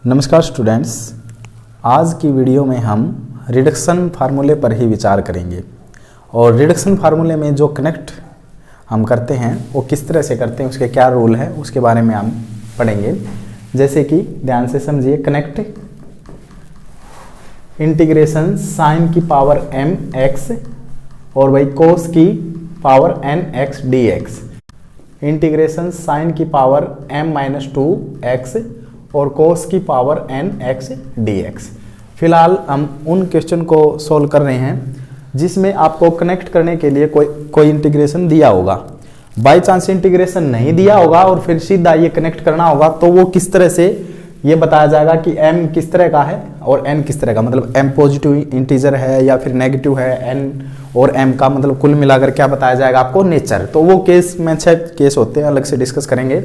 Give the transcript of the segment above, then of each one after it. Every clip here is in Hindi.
नमस्कार स्टूडेंट्स, आज की वीडियो में हम रिडक्शन फार्मूले पर ही विचार करेंगे। और रिडक्शन फार्मूले में जो कनेक्ट हम करते हैं वो किस तरह से करते हैं, उसके क्या रूल है, उसके बारे में हम पढ़ेंगे। जैसे कि ध्यान से समझिए, कनेक्ट इंटीग्रेशन साइन की पावर m x और वही कोस की power n x dx, integration sine की पावर m-2x और कोस की पावर n x dx। फिलहाल हम उन क्वेश्चन को सोल्व कर रहे हैं जिसमें आपको कनेक्ट करने के लिए कोई इंटीग्रेशन दिया होगा। बाय चांस इंटीग्रेशन नहीं दिया होगा और फिर सीधा ये कनेक्ट करना होगा, तो वो किस तरह से ये बताया जाएगा कि m किस तरह का है और n किस तरह का, मतलब m पॉजिटिव इंटीजर है या फिर नेगेटिव है, n और m का मतलब कुल मिलाकर क्या बताया जाएगा आपको, नेचर। तो वो केस में 6 केस होते हैं, अलग से डिस्कस करेंगे।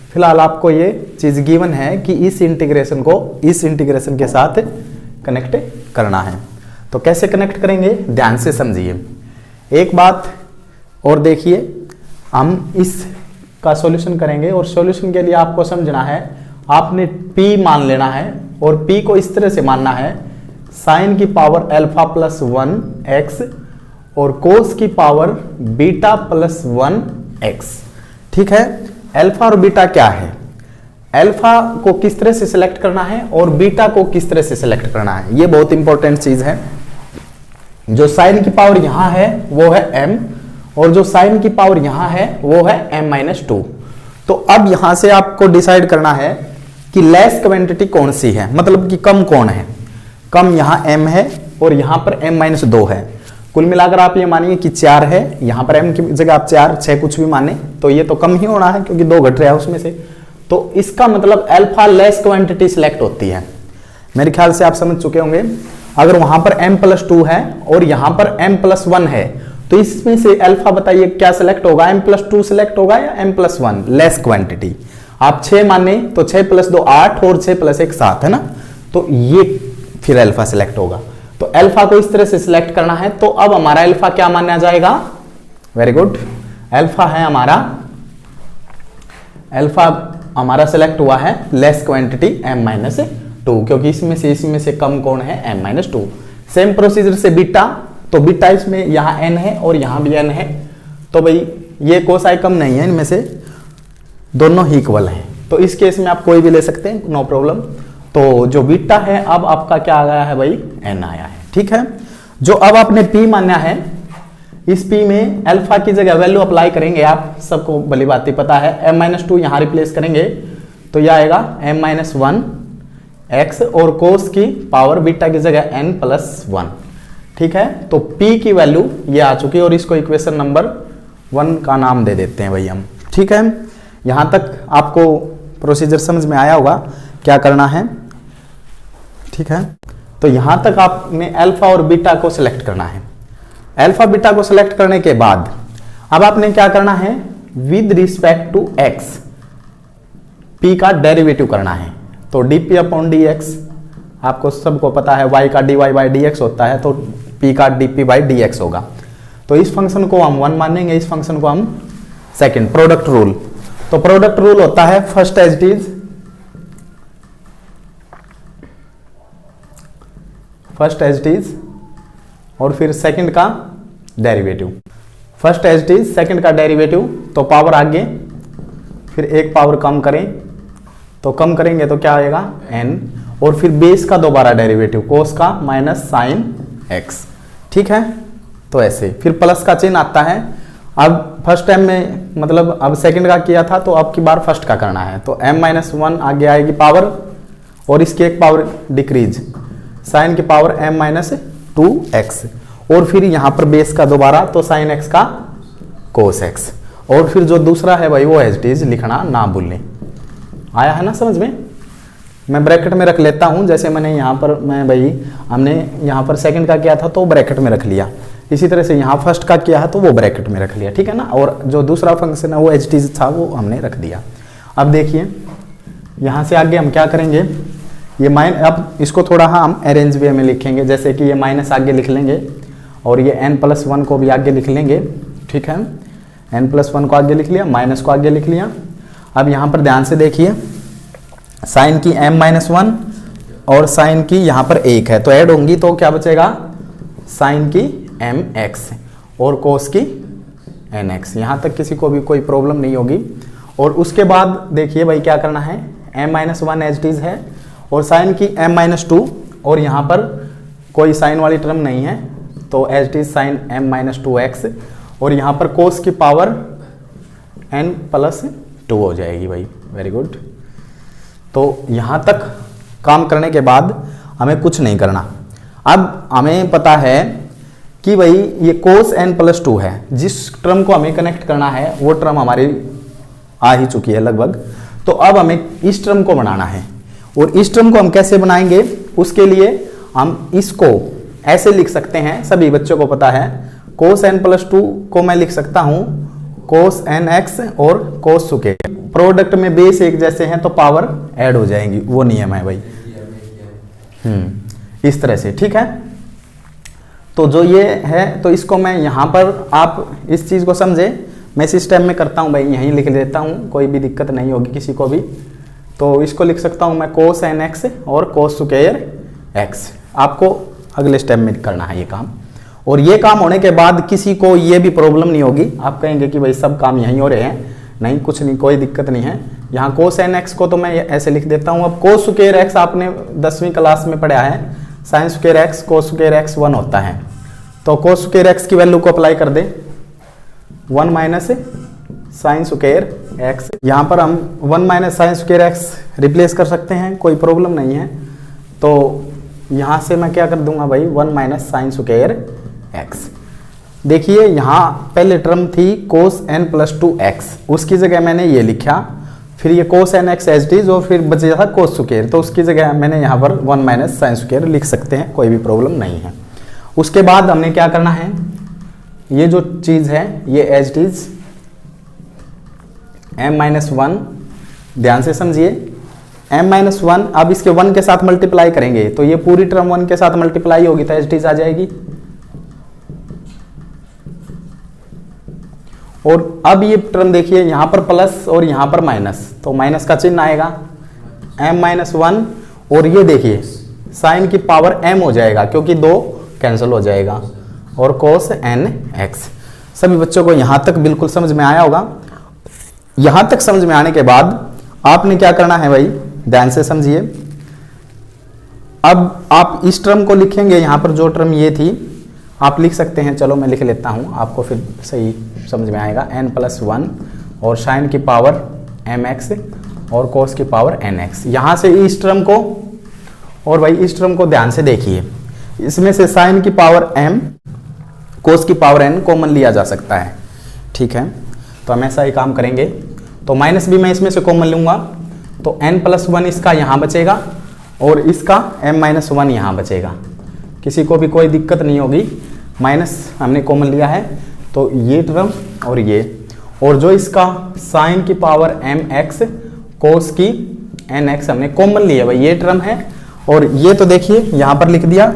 फिलहाल आपको ये चीज गिवन है कि इस इंटीग्रेशन को इस इंटीग्रेशन के साथ कनेक्ट करना है। तो कैसे कनेक्ट करेंगे, ध्यान से समझिए। एक बात और देखिए, हम इसका सॉल्यूशन करेंगे और सॉल्यूशन के लिए आपको समझना है, आपने p मान लेना है और p को इस तरह से मानना है, साइन की पावर अल्फा प्लस 1x और कोस की पावर बीटा प्लस 1x। ठीक है, अल्फा और बीटा क्या है, अल्फा को किस तरह से सिलेक्ट करना है और बीटा को किस तरह से सिलेक्ट करना है, ये बहुत इंपॉर्टेंट चीज है। जो साइन की पावर यहां है वो है m और जो साइन की पावर यहां है वो है m-2। तो अब यहां से आपको डिसाइड करना है कि लेस क्वांटिटी कौन सी है, मतलब कि कम कौन है। कम यहां m है और यहां पर m-2 है। कुल मिलाकर आप ये मानिए कि 4 है, यहां पर m की जगह आप 4 6 कुछ भी माने तो ये तो कम ही होना है क्योंकि 2 घट रहा है उसमें से। तो इसका मतलब अल्फा लेस क्वांटिटी सिलेक्ट होती है। मेरे ख्याल से आप समझ चुके होंगे। अगर वहां पर m+2 है और यहां पर m+1 है तो इसमें से अल्फा बताइए क्या सिलेक्ट होगा, m+2 सिलेक्ट होगा या m+1, लेस क्वांटिटी। आप 6 माने तो 6 + 2 8 और 6 + 1 7 है ना, तो ये फिर अल्फा सिलेक्ट होगा। तो अल्फा को इस तरह से सिलेक्ट करना है। तो अब हमारा अल्फा क्या माना जाएगा, वेरी गुड, अल्फा है हमारा, अल्फा हमारा सिलेक्ट हुआ है लेस क्वांटिटी m-2, क्योंकि इसमें से कम कौन है, m-2। सेम प्रोसीजर से बीटा, तो बीटा इसमें यहां n है और यहां भी n है, तो भाई ये कोसाई कम नहीं है, इनमें से दोनों ही इक्वल हैं। तो इस केस में आप कोई भी ले सकते हैं, नो प्रॉब्लम। तो जो बीटा है अब आपका क्या आ गया है भाई, n आया है। ठीक है, जो अब आपने p माना है, इस p में अल्फा की जगह वैल्यू अप्लाई करेंगे, आप सबको भली बात ही पता है। m-2 यहां रिप्लेस करेंगे तो यह आएगा m-1x और कोस की पावर बीटा की जगह n+1। ठीक है, तो p की वैल्यू ये आ चुकी है और इसको इक्वेशन नंबर 1 का नाम दे देते हैं भाई हम। ठीक है, यहां तक आपको प्रोसीजर समझ में आया होगा क्या करना है। ठीक है, तो यहां तक आपने अल्फा और बीटा को सिलेक्ट करना है। अल्फा बीटा को सिलेक्ट करने के बाद अब आपने क्या करना है, with respect to x p का डेरिवेटिव करना है। तो dp/dx आपको सबको पता है, y का dy/dx होता है, तो p का dp/dx होगा। तो इस फंक्शन को हम 1 मानेंगे, इस फंक्शन को हम सेकंड, प्रोडक्ट रूल। तो प्रोडक्ट रूल होता है फर्स्ट एज इट इज और फिर सेकंड का derivative. First as it is, second का डेरिवेटिव, तो पावर आगे, फिर एक पावर कम करें, तो कम करेंगे तो क्या आएगा n, और फिर बेस का दोबारा डेरिवेटिव, कोस का माइनस साइन x। ठीक है, तो ऐसे फिर प्लस का चिन्ह आता है। अब फर्स्ट टाइम में मतलब अब सेकंड का किया था तो अब की बार फर्स्ट का करना है, तो m-1 आगे आएगी पावर और इसकी एक पावर डिक्रीज, साइन की पावर m-2x और फिर यहां पर बेस का दोबारा, तो साइन x का कोस x, और फिर जो दूसरा है भाई वो एज इट इज लिखना ना भूलें। आया है ना समझ में। मैं ब्रैकेट में रख लेता हूं, जैसे मैंने यहां पर हमने यहां पर सेकंड का किया था तो ब्रैकेट में रख लिया, इसी तरह से यहां फर्स्ट का किया है तो वो ब्रैकेट में रख लिया। ठीक है ना, और जो दूसरा फंक्शन है वो एज इट इज था, वो हमने रख दिया। अब देखिए यहां से आगे हम क्या करेंगे, ये अब इसको थोड़ा हम अरेंज वे में लिखेंगे, जैसे कि ये माइनस आगे लिख लेंगे और ये n+1 को भी आगे लिख लेंगे। ठीक है, n+1 को आगे लिख लिया, माइनस को आगे लिख लिया। अब यहां पर ध्यान से देखिए, साइन की m-1 और साइन की यहाँ पर 1 है, तो ऐड होंगी तो क्या बचेगा, साइन की mx और कोस की nx। यहाँ तक किसी को भी कोई प्रॉब्लम नहीं होगी। और उसके बाद देखिए भाई क्या करना है, m-1 एज इट इज है और साइन की m-2 और यहाँ पर कोई साइन वाली टर्म नहीं है तो as it is sine m-2x और यहाँ पर कोस की पावर n+2 हो जाएगी भाई। Very good. तो यहाँ तक काम करने के बाद हमें कुछ नहीं करना। अब हमें पता है कि भाई ये कोस n+2 है, जिस टर्म को हमें कनेक्ट करना है वो टर्म हमारी आ ही चुकी है लगभग। तो अब हमें इस टर्म को बनाना है और इस टर्म को हम कैसे बनाएंगे, उसके लिए हम इसको ऐसे लिख सकते हैं, सभी बच्चों को पता है। कोस n+2 को मैं लिख सकता हूं कोस nx और कोस सुके, प्रोडक्ट में बेस एक जैसे हैं तो पावर ऐड हो जाएंगी, वो नियम है भाई। इस तरह से, ठीक है। तो जो ये है तो इसको मैं यहाँ पर, आप इस चीज को समझे, मैं इस स्टेप में करता हूँ भाई, यहीं लिख देता हूँ, कोई भी दिक्कत नहीं होगी किसी को भी। तो इसको लिख सकता हूँ मैं कोस nx और कोस स्क्वायर x। आपको अगले स्टेप में करना है ये काम, और ये काम होने के बाद किसी को ये भी प्रॉब्लम नहीं होगी। आप कहेंगे कि भाई सब काम यहीं हो रहे हैं, नहीं कुछ नहीं, कोई दिक्कत नहीं है। यहाँ कोस nx को तो मैं ऐसे लिख देता हूँ। अब कोस स्क्वायर x आपने 10वीं क्लास में पढ़ा है, sine square x cos square x 1 होता है। तो कोस स्क्वायर x की वैल्यू को अप्लाई कर दे, 1 माइनस साइन स्क्वायर x। यहाँ पर हम 1 minus sine square x replace कर सकते हैं, कोई प्रॉब्लम नहीं है। तो यहाँ से मैं क्या कर दूंगा भाई, 1 माइनस साइन स्क्वायर x। देखिए यहाँ पहले टर्म थी कोस n+2x, उसकी जगह मैंने ये लिखा, फिर ये कोस nx एज इट इज और फिर बच था कोस स्क्वायर, तो उसकी जगह मैंने यहाँ पर 1 माइनस साइन स्क्वायर लिख सकते हैं, कोई भी प्रॉब्लम नहीं है। उसके बाद हमने क्या करना है, ये जो चीज है ये एज इट इज m-1, ध्यान से समझिए, m-1, अब इसके 1 के साथ मल्टीप्लाई करेंगे तो ये पूरी टर्म 1 के साथ मल्टीप्लाई होगी तो एज इट इज आ जाएगी। और अब ये टर्म देखिए यहाँ पर प्लस और यहाँ पर माइनस, तो माइनस का चिन्ह आएगा, m-1 और ये देखिए साइन की पावर m हो जाएगा क्योंकि 2 कैंसिल हो जाएगा, और कोस nx। सभी बच्चों को यहाँ तक बिल्कुल समझ में आया होगा। यहाँ तक समझ में आने के बाद आपने क्या करना है भाई, ध्यान से समझिए। अब आप इस टर्म को लिखेंगे, यहाँ पर जो टर्म ये थी आप लिख सकते हैं, चलो मैं लिख लेता हूँ, आपको फिर सही समझ में आएगा। n+1 और साइन की पावर mx और कोस की पावर nx। यहाँ से इस टर्म को, और भाई इस टर्म को ध्यान से देखिए, इसमें से साइन की पावर m कोस की पावर n कॉमन लिया जा सकता है, ठीक है। तो हम ऐसा ही काम करेंगे, तो माइनस भी मैं इसमें से कॉमन लूंगा तो n+1 इसका यहाँ बचेगा और इसका m-1 यहाँ बचेगा, किसी को भी कोई दिक्कत नहीं होगी। माइनस हमने कॉमन लिया है तो ये टर्म और ये, और जो इसका साइन की पावर mx कोस की nx हमने कॉमन लिया भाई, ये टर्म है। और ये तो देखिए यहाँ पर लिख दिया,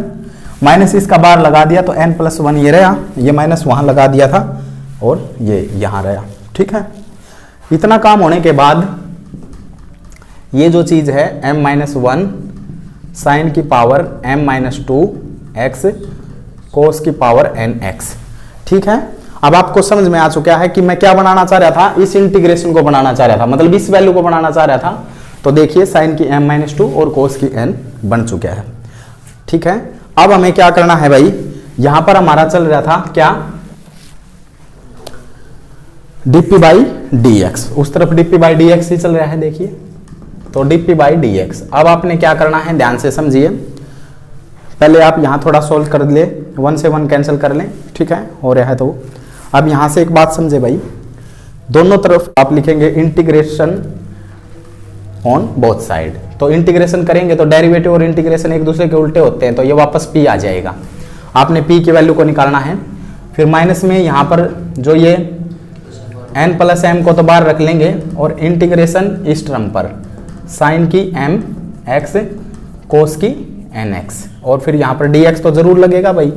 माइनस इसका बार लगा दिया तो n+1 ये रहा, ये माइनस वहाँ लगा दिया था और ये यहाँ रहा, ठीक है। इतना काम होने के बाद ये जो चीज है m-1 साइन की पावर m-2x कोस की पावर nx, ठीक है। अब आपको समझ में आ चुका है कि मैं क्या बनाना चाह रहा था, इस इंटीग्रेशन को बनाना चाह रहा था, मतलब इस वैल्यू को बनाना चाह रहा था। तो देखिए साइन की m-2 और कोस की n बन चुका है, ठीक है। अब हमें क्या करना है भाई, यहां पर हमारा चल रहा था क्या, dp/dx, उस तरफ dp/dx ही चल रहा है, देखिए तो dp/dx। अब आपने क्या करना है, ध्यान से समझिए, पहले आप यहां थोड़ा सोल्व कर ले, 1 से 1 कैंसिल कर लें, ठीक है, हो रहा है। तो अब यहां से एक बात समझे भाई, दोनों तरफ आप लिखेंगे इंटीग्रेशन ऑन बोथ साइड। तो इंटीग्रेशन करेंगे तो डेरिवेटिव और इंटीग्रेशन एक दूसरे के उल्टे होते हैं, तो ये वापस p आ जाएगा। आपने p की वैल्यू को निकालना है, फिर माइनस में यहाँ पर जो ये n+m को तो बाहर रख लेंगे और इंटीग्रेशन इस टर्म पर साइन की mx कोस की nx, और फिर यहाँ पर dx तो जरूर लगेगा भाई।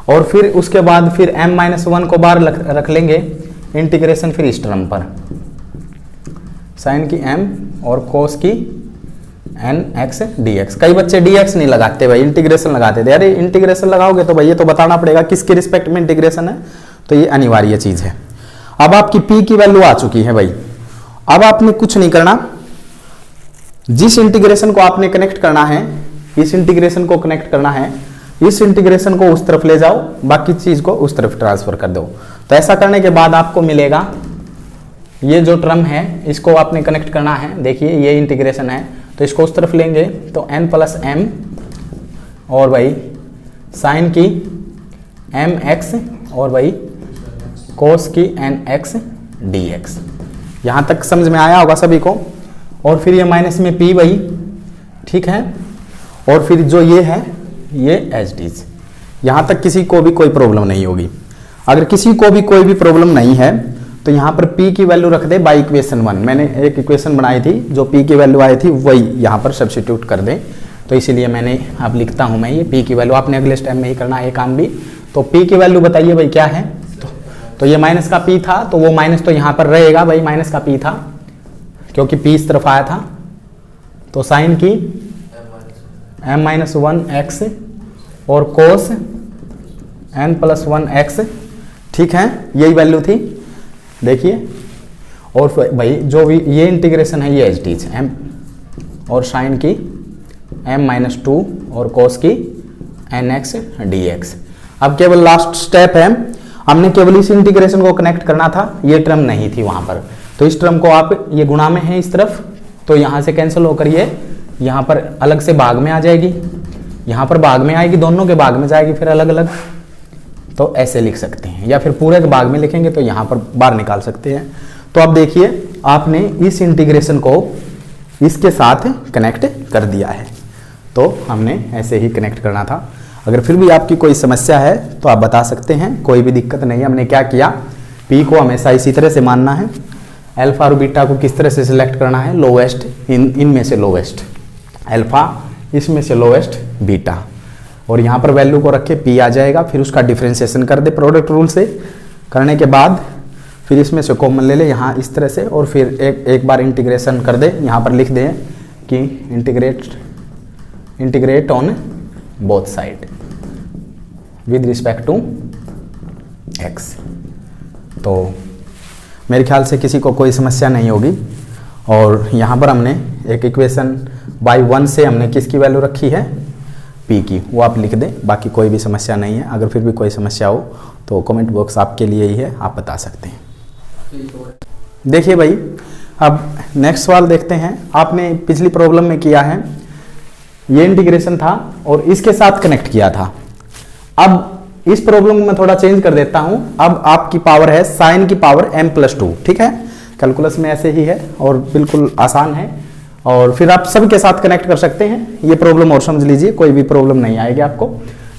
और फिर उसके बाद फिर m-1 को बाहर रख लेंगे, इंटीग्रेशन फिर इस टर्म पर साइन की m और कोस की एन एक्स डी एक्स। कई बच्चे डी एक्स नहीं लगाते भाई, इंटीग्रेशन लगाते थे। अरे इंटीग्रेशन लगाओगे तो भाई ये तो बताना पड़ेगा किसके रिस्पेक्ट में इंटीग्रेशन है, तो ये अनिवार्य चीज है। अब आपकी पी की वैल्यू आ चुकी है भाई। अब आपने कुछ नहीं करना, जिस इंटीग्रेशन को आपने कनेक्ट करना है, इस इंटीग्रेशन को कनेक्ट करना है, इस इंटीग्रेशन को उस तरफ ले जाओ, बाकी चीज को उस तरफ ट्रांसफर कर दो। तो ऐसा करने के बाद आपको मिलेगा ये जो टर्म है इसको आपने कनेक्ट करना है। देखिए ये इंटीग्रेशन है तो इसको उस तरफ लेंगे तो n प्लस एम और भाई साइन की एम एक्स और भाई कोस की एन एक्स डी एक्स। यहाँ तक समझ में आया होगा सभी को। और फिर ये माइनस में p भाई, ठीक है। और फिर जो ये है ये एच डीज। यहाँ तक किसी को भी कोई प्रॉब्लम नहीं होगी। अगर किसी को भी कोई भी प्रॉब्लम नहीं है तो यहाँ पर p की वैल्यू रख दे बाई इक्वेशन 1। मैंने एक इक्वेशन बनाई थी जो p की वैल्यू आई थी वही यहाँ पर सब्स्टिट्यूट कर दे, तो इसीलिए मैंने अब लिखता हूँ मैं ये p की वैल्यू। आपने अगले स्टेप में ही करना है ये काम भी। तो p की वैल्यू बताइए भाई क्या है। तो ये माइनस का p था तो वो माइनस तो यहाँ पर रहेगा भाई, माइनस का p था क्योंकि p इस तरफ आया था। तो साइन की m माइनस 1 एक्स और कोस n प्लस 1 एक्स, ठीक है, यही वैल्यू थी देखिए। और भाई जो भी ये इंटीग्रेशन है ये एच डी एम और साइन की m माइनस 2 और कोस की एन एक्स डी एक्स। अब केवल लास्ट स्टेप है, हमने केवल इस इंटीग्रेशन को कनेक्ट करना था, ये टर्म नहीं थी वहां पर। तो इस टर्म को आप, ये गुणा में है इस तरफ, तो यहां से कैंसिल होकर ये यहाँ पर अलग से भाग में आ जाएगी, यहाँ पर भाग में आएगी, दोनों के भाग में जाएगी फिर अलग अलग। तो ऐसे लिख सकते हैं, या फिर पूरे के भाग में लिखेंगे तो यहाँ पर बाहर निकाल सकते हैं। तो अब देखिए आपने इस इंटीग्रेशन को इसके साथ कनेक्ट कर दिया है। तो हमने ऐसे ही कनेक्ट करना था। अगर फिर भी आपकी कोई समस्या है तो आप बता सकते हैं, कोई भी दिक्कत नहीं है। हमने क्या किया, पी को हमेशा इसी तरह से मानना है, अल्फा और बीटा को किस तरह से सिलेक्ट करना है, लोवेस्ट इनमें से लोवेस्ट अल्फा, इसमें से लोवेस्ट बीटा, और यहाँ पर वैल्यू को रख के पी आ जाएगा। फिर उसका डिफ्रेंशिएशन कर दे प्रोडक्ट रूल से। करने के बाद फिर इसमें से कॉमन ले ले यहाँ इस तरह से, और फिर एक बार इंटीग्रेशन कर दे। यहाँ पर लिख दें कि integrate on both side with respect to x. तो मेरे ख्याल से किसी को कोई समस्या नहीं होगी। और यहाँ पर हमने एक इक्वेशन बाई 1 से हमने किसकी वैल्यू रखी है, p की, वो आप लिख दें। बाकी कोई भी समस्या नहीं है। अगर फिर भी कोई समस्या हो तो कमेंट बॉक्स आपके लिए ही है, आप बता सकते हैं। देखिए भाई अब नेक्स्ट सवाल देखते हैं। आपने पिछली प्रॉब्लम में किया है, ये इंटीग्रेशन था और इसके साथ कनेक्ट किया था। अब इस प्रॉब्लम में थोड़ा चेंज कर देता हूं। अब आपकी पावर है साइन की पावर m+2, ठीक है। कैलकुलस में ऐसे ही है और बिल्कुल आसान है। और फिर आप सबके साथ कनेक्ट कर सकते हैं ये प्रॉब्लम, और समझ लीजिए कोई भी प्रॉब्लम नहीं आएगी आपको।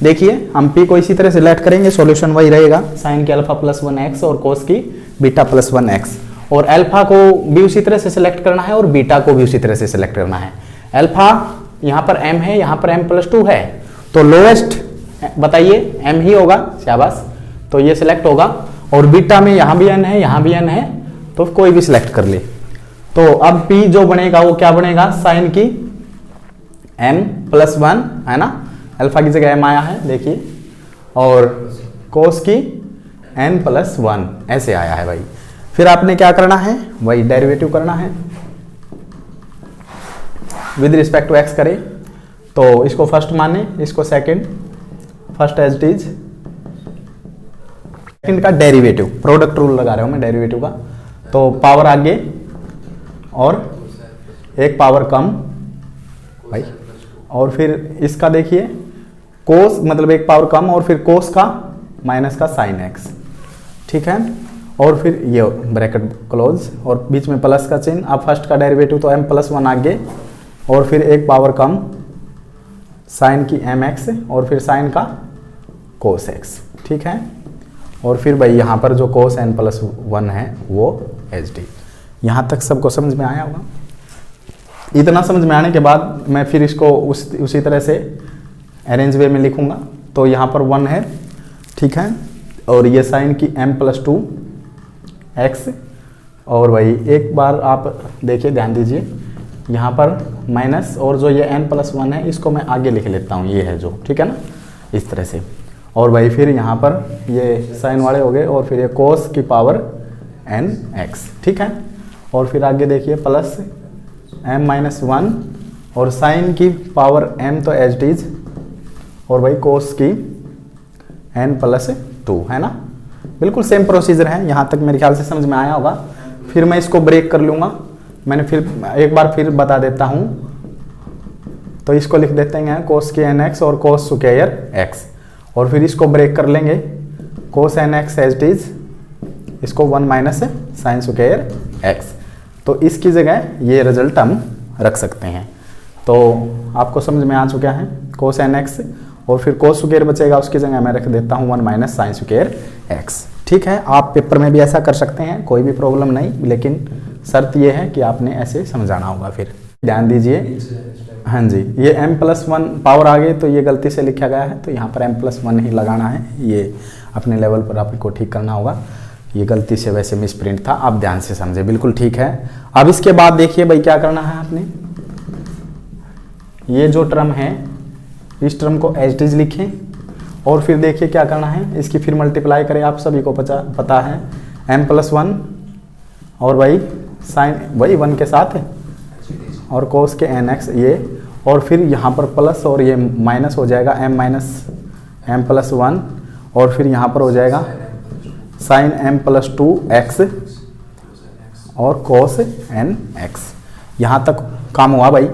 देखिए हम p को इसी तरह से लेट करेंगे, सॉल्यूशन वही रहेगा, साइन की अल्फा प्लस 1x और कोस की बीटा प्लस 1x। और अल्फा को भी उसी तरह से सिलेक्ट करना है और बीटा को भी उसी तरह से सिलेक्ट करना है। अल्फा यहाँ पर m है, यहाँ पर m+2 है, तो लोएस्ट बताइए m ही होगा, शाबाश। तो ये सिलेक्ट होगा। और बीटा में यहाँ भी n है, यहाँ भी n है, तो कोई भी सिलेक्ट कर ले। तो अब p जो बनेगा वो क्या बनेगा, साइन की m+1 है ना, अल्फा की जगह m आया है देखिए, और कोस की n+1 ऐसे आया है भाई। फिर आपने क्या करना है, वही डेरिवेटिव करना है विद रिस्पेक्ट टू x करें। तो इसको फर्स्ट माने, इसको second, first as it is, second का डेरिवेटिव, प्रोडक्ट रूल लगा रहा हूं मैं डेरिवेटिव का। तो पावर आगे और एक पावर कम भाई, और फिर इसका देखिए कोस, मतलब एक पावर कम और फिर कोस का माइनस का साइन एक्स, ठीक है। और फिर ये ब्रैकेट क्लोज और बीच में प्लस का चिन्ह। अब फर्स्ट का डेरिवेटिव तो m+1 आगे और फिर एक पावर कम साइन की mx और फिर साइन का कोस x, ठीक है। और फिर भाई यहाँ पर जो कोस n+1 है वो एच डी। यहाँ तक सबको समझ में आया होगा। इतना समझ में आने के बाद मैं फिर इसको उसी तरह से अरेंज वे में लिखूंगा। तो यहाँ पर 1 है, ठीक है, और ये साइन की m+2 x। और भाई एक बार आप देखिए, ध्यान दीजिए, यहाँ पर माइनस और जो ये n+1 है इसको मैं आगे लिख लेता हूँ, ये है जो, ठीक है ना, इस तरह से। और भाई फिर यहाँ पर ये साइन वाले हो गए और फिर ये cos की पावर nx, ठीक है। और फिर आगे देखिए प्लस m-1 और साइन की पावर m तो एज इट इज, और भाई cos की n+2, है ना। बिल्कुल सेम प्रोसीजर है, यहाँ तक मेरे ख्याल से समझ में आया होगा। फिर मैं इसको ब्रेक कर लूँगा, मैंने फिर एक बार फिर बता देता हूँ। तो इसको लिख देते हैं cos की nx और cos स्क्वायर x, और फिर इसको ब्रेक कर लेंगे cos nx as it is, इसको 1 माइनस साइन स्क्वायर x। तो इसकी जगह ये रिजल्ट हम रख सकते हैं। तो आपको समझ में आ चुका है cos nx, और फिर cos स्क्वायर बचेगा, उसकी जगह मैं रख देता हूँ 1 माइनस साइन स्क्वायर x, ठीक है। आप पेपर में भी ऐसा कर सकते हैं, कोई भी प्रॉब्लम नहीं, लेकिन शर्त ये है कि आपने ऐसे समझाना होगा। फिर ध्यान दीजिए, हाँ जी, ये m+1 पावर आ गई तो ये गलती से लिखा गया है, तो यहाँ पर m+1 ही लगाना है, ये अपने लेवल पर आपको ठीक करना होगा। ये गलती से वैसे मिसप्रिंट था, आप ध्यान से समझे, बिल्कुल ठीक है। अब इसके बाद देखिए भाई क्या करना है आपने, ये जो टर्म है इस टर्म को एज इट इज लिखें, और फिर देखिए क्या करना है, इसकी फिर मल्टीप्लाई करें। आप सभी को पता है m+1 और भाई साइन वही 1 के साथ है और cos के nx ये, और फिर यहाँ पर प्लस और ये माइनस हो जाएगा m+1, और फिर यहाँ पर हो जाएगा साइन m+2x और cos nx। यहाँ तक काम हुआ भाई।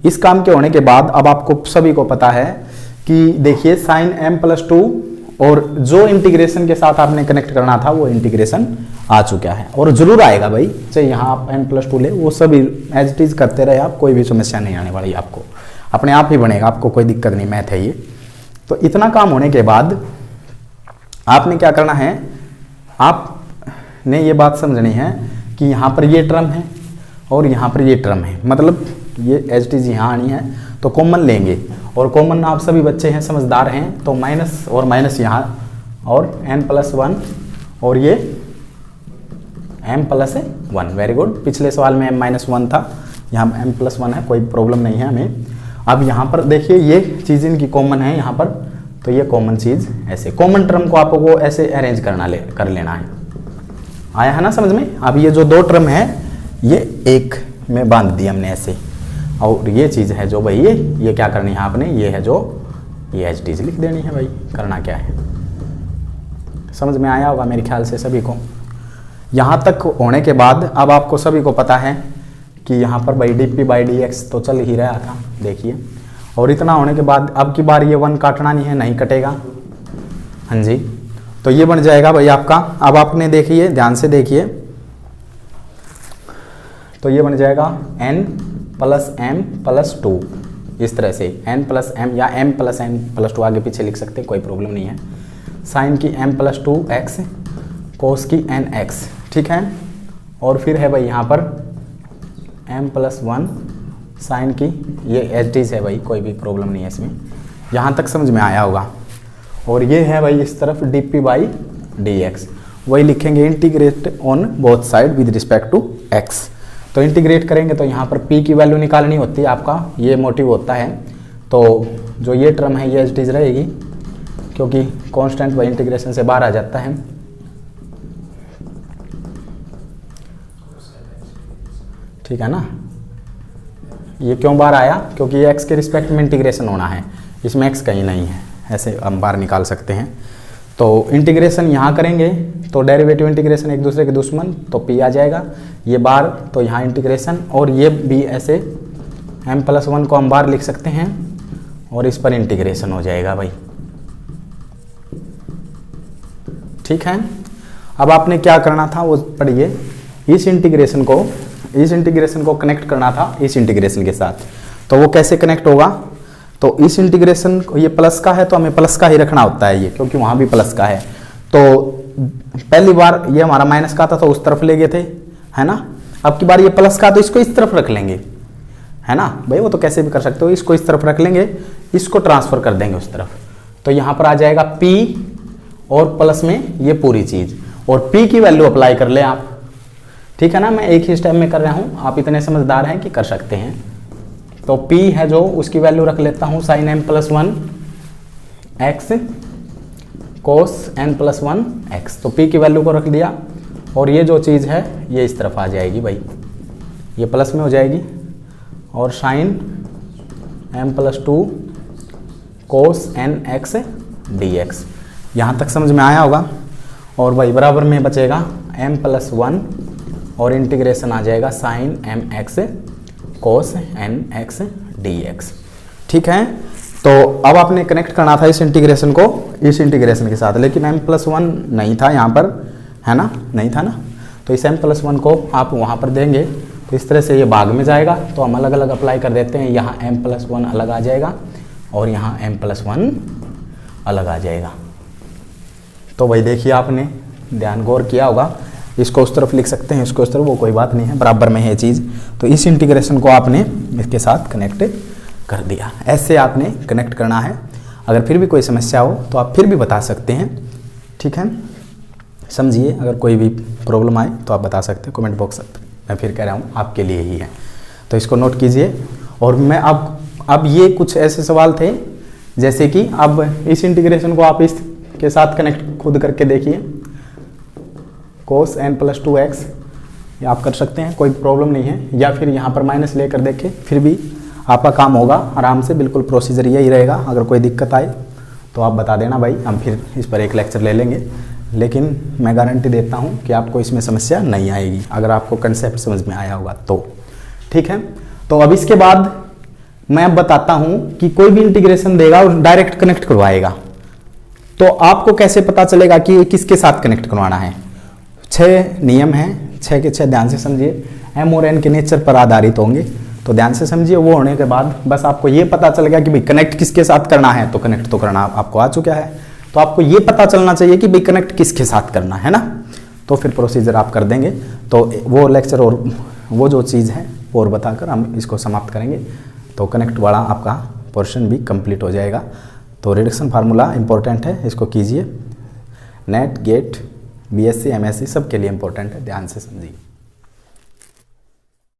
इस काम के होने के बाद अब आपको सभी को पता है कि देखिए साइन m+2 और जो इंटीग्रेशन के साथ आपने कनेक्ट करना था वो इंटीग्रेशन आ चुका है, और जरूर आएगा भाई, चाहे यहाँ आप n+2 ले, वो सभी एज इट इज करते रहे आप, कोई भी समस्या नहीं आने वाली आपको, अपने आप ही बनेगा, आपको कोई दिक्कत नहीं, मैथ है ये। तो इतना काम होने के बाद आपने क्या करना है, आपने ये बात समझनी है कि यहाँ पर ये टर्म है और यहाँ पर ये टर्म है, मतलब ये एज इट इज यहाँ आनी है, तो कॉमन लेंगे, और कॉमन आप सभी बच्चे हैं, समझदार हैं, तो माइनस और माइनस यहाँ, और n+1 और ये m+1, वेरी गुड। पिछले सवाल में m-1 था, यहाँ m+1 है, कोई प्रॉब्लम नहीं है हमें। अब यहाँ पर देखिए ये चीज़ इनकी कॉमन है यहाँ पर, तो ये कॉमन चीज़ ऐसे, कॉमन टर्म को आपको ऐसे अरेंज कर लेना है। आया है ना समझ में। अब ये जो दो टर्म है ये एक में बांध दिया हमने ऐसे, और ये चीज़ है जो भाई ये क्या करनी है आपने, ये है जो ये एच डी लिख देनी है भाई, करना क्या है, समझ में आया होगा मेरे ख्याल से सभी को। यहाँ तक होने के बाद अब आपको सभी को पता है कि यहाँ पर भाई dp/dx तो चल ही रहा था, देखिए, और इतना होने के बाद अब की बार ये 1 काटना नहीं है, नहीं कटेगा, हाँ जी। तो ये बन जाएगा भाई आपका, अब आपने देखिए ध्यान से देखिए, तो ये बन जाएगा n+m+2, इस तरह से n+m या m+n+2 आगे पीछे लिख सकते, कोई प्रॉब्लम नहीं है। साइन की m+2x cos की nx, ठीक है। और फिर है भाई यहाँ पर m+1 साइन की, ये एच है भाई, कोई भी प्रॉब्लम नहीं है इसमें, यहाँ तक समझ में आया होगा। और ये है भाई इस तरफ dp/dx, वही लिखेंगे integrate on both side with respect to x। तो इंटीग्रेट करेंगे तो यहाँ पर p की वैल्यू निकालनी होती है, आपका ये मोटिव होता है। तो जो ये टर्म है ये एच रहेगी, क्योंकि कांस्टेंट भाई इंटीग्रेशन से बाहर आ जाता है। ठीक है ना, ये क्यों बाहर आया, क्योंकि ये x के रिस्पेक्ट में इंटीग्रेशन होना है, इसमें x कहीं नहीं है, ऐसे हम बाहर निकाल सकते हैं। तो इंटीग्रेशन यहाँ करेंगे तो डेरिवेटिव इंटीग्रेशन एक दूसरे के दुश्मन, तो p आ जाएगा, ये बार तो यहाँ इंटीग्रेशन, और ये भी ऐसे m+1 को हम बार लिख सकते हैं और इस पर इंटीग्रेशन हो जाएगा भाई, ठीक है। अब आपने क्या करना था वो पढ़िए, इस इंटीग्रेशन को कनेक्ट करना था इस इंटीग्रेशन के साथ। तो वो कैसे कनेक्ट होगा, तो इस इंटीग्रेशन को, ये प्लस का है तो हमें प्लस का ही रखना होता है ये, क्योंकि वहाँ भी प्लस का है। तो पहली बार ये हमारा माइनस का था तो उस तरफ ले गए थे, है ना। अब की बार ये प्लस का तो इसको इस तरफ रख लेंगे, है ना भाई, वो तो कैसे भी कर सकते हो, इसको इस तरफ रख लेंगे, इसको ट्रांसफर कर देंगे उस तरफ। तो यहाँ पर आ जाएगा p और प्लस में ये पूरी चीज़, और p की वैल्यू अप्लाई कर ले आप, ठीक है ना। मैं एक ही स्टेप में कर रहा हूँ, आप इतने समझदार हैं कि कर सकते हैं। तो P है जो उसकी वैल्यू रख लेता हूँ साइन m प्लस 1 x कोस n प्लस 1 x। तो P की वैल्यू को रख दिया और ये जो चीज़ है ये इस तरफ आ जाएगी भाई, ये प्लस में हो जाएगी और साइन m प्लस 2 कोस n x dx। यहाँ तक समझ में आया होगा। और भाई बराबर में बचेगा m प्लस 1 और इंटीग्रेशन आ जाएगा साइन m x कोस n x dx। ठीक है, तो अब आपने कनेक्ट करना था इस इंटीग्रेशन को इस इंटीग्रेशन के साथ, लेकिन m प्लस 1 नहीं था यहाँ पर, है ना, नहीं था ना। तो इस m प्लस 1 को आप वहाँ पर देंगे तो इस तरह से ये भाग में जाएगा। तो हम अलग अलग अप्लाई कर देते हैं, यहाँ m प्लस 1 अलग आ जाएगा और यहाँ m प्लस 1 अलग आ जाएगा। तो भाई देखिए आपने ध्यान गौर किया होगा, इसको उस तरफ लिख सकते हैं, इसको उस तरफ, वो कोई बात नहीं है, बराबर में है चीज़। तो इस इंटीग्रेशन को आपने इसके साथ कनेक्ट कर दिया, ऐसे आपने कनेक्ट करना है। अगर फिर भी कोई समस्या हो तो आप फिर भी बता सकते हैं। ठीक है, समझिए, अगर कोई भी प्रॉब्लम आए तो आप बता सकते हैं कमेंट बॉक्स में, मैं फिर कह रहा हूँ आपके लिए ही है। तो इसको नोट कीजिए। और मैं अब ये कुछ ऐसे सवाल थे जैसे कि अब इस इंटीग्रेशन को आप इसके साथ कनेक्ट खुद करके देखिए, कोस n प्लस 2x, ये आप कर सकते हैं, कोई प्रॉब्लम नहीं है। या फिर यहाँ पर माइनस लेकर देखें, फिर भी आपका काम होगा आराम से, बिल्कुल प्रोसीजर यही रहेगा। अगर कोई दिक्कत आए तो आप बता देना भाई, हम फिर इस पर एक लेक्चर ले लेंगे। लेकिन मैं गारंटी देता हूँ कि आपको इसमें समस्या नहीं आएगी, अगर आपको कंसेप्ट समझ में आया होगा तो। ठीक है, तो अब इसके बाद मैं अब बताता हूँ कि कोई भी इंटीग्रेशन देगा और डायरेक्ट कनेक्ट करवाएगा, तो आपको कैसे पता चलेगा कि किसके साथ कनेक्ट करवाना है। 6 नियम हैं, 6 के 6 ध्यान से समझिए, m और n के नेचर पर आधारित होंगे। तो ध्यान से समझिए, वो होने के बाद बस आपको ये पता चल गया कि भाई कनेक्ट किसके साथ करना है, तो कनेक्ट तो करना आपको आ चुका है। तो आपको ये पता चलना चाहिए कि भाई कनेक्ट किसके साथ करना है ना, तो फिर प्रोसीजर आप कर देंगे। तो वो लेक्चर और वो जो चीज़ है और बताकर हम इसको समाप्त करेंगे, तो कनेक्ट वाला आपका पोर्शन भी कंप्लीट हो जाएगा। तो रिडक्शन फार्मूला इंपॉर्टेंट है, इसको कीजिए। नेट, गेट, BSc, MSc सब के लिए इंपॉर्टेंट है, ध्यान से समझिए।